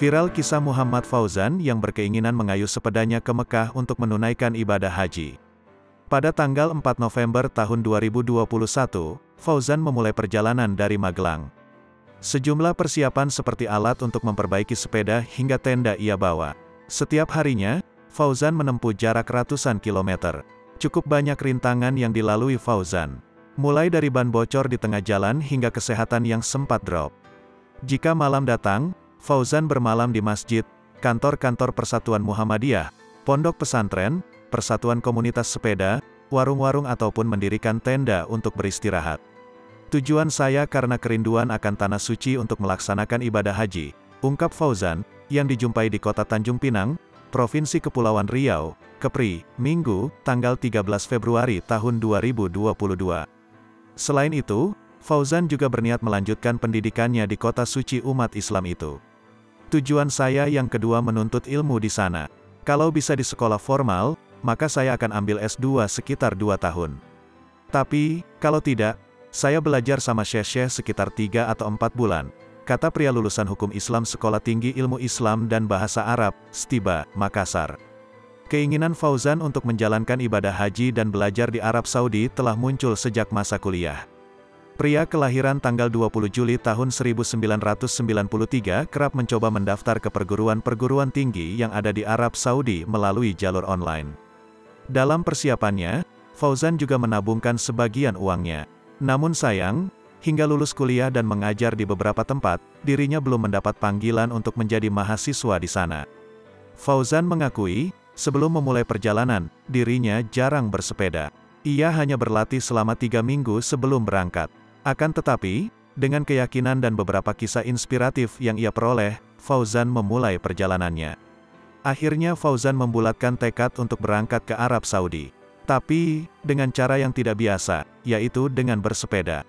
Viral kisah Muhammad Fauzan yang berkeinginan mengayuh sepedanya ke Mekah untuk menunaikan ibadah haji. Pada tanggal 4 November tahun 2021, Fauzan memulai perjalanan dari Magelang. Sejumlah persiapan seperti alat untuk memperbaiki sepeda hingga tenda ia bawa. Setiap harinya, Fauzan menempuh jarak ratusan kilometer. Cukup banyak rintangan yang dilalui Fauzan. Mulai dari ban bocor di tengah jalan hingga kesehatan yang sempat drop. Jika malam datang, Fauzan bermalam di masjid, kantor-kantor Persatuan Muhammadiyah, pondok pesantren, persatuan komunitas sepeda, warung-warung ataupun mendirikan tenda untuk beristirahat. Tujuan saya karena kerinduan akan tanah suci untuk melaksanakan ibadah haji, ungkap Fauzan, yang dijumpai di kota Tanjung Pinang, Provinsi Kepulauan Riau, Kepri, Minggu, tanggal 13 Februari tahun 2022. Selain itu, Fauzan juga berniat melanjutkan pendidikannya di kota suci umat Islam itu. Tujuan saya yang kedua menuntut ilmu di sana. Kalau bisa di sekolah formal, maka saya akan ambil S2 sekitar 2 tahun. Tapi, kalau tidak, saya belajar sama syekh-syekh sekitar 3 atau 4 bulan, kata pria lulusan Hukum Islam Sekolah Tinggi Ilmu Islam dan Bahasa Arab, STIBA, Makassar. Keinginan Fauzan untuk menjalankan ibadah haji dan belajar di Arab Saudi telah muncul sejak masa kuliah. Pria kelahiran tanggal 20 Juli tahun 1993 kerap mencoba mendaftar ke perguruan-perguruan tinggi yang ada di Arab Saudi melalui jalur online. Dalam persiapannya, Fauzan juga menabungkan sebagian uangnya. Namun sayang, hingga lulus kuliah dan mengajar di beberapa tempat, dirinya belum mendapat panggilan untuk menjadi mahasiswa di sana. Fauzan mengakui, sebelum memulai perjalanan, dirinya jarang bersepeda. Ia hanya berlatih selama 3 minggu sebelum berangkat. Akan tetapi, dengan keyakinan dan beberapa kisah inspiratif yang ia peroleh, Fauzan memulai perjalanannya. Akhirnya Fauzan membulatkan tekad untuk berangkat ke Arab Saudi. Tapi, dengan cara yang tidak biasa, yaitu dengan bersepeda.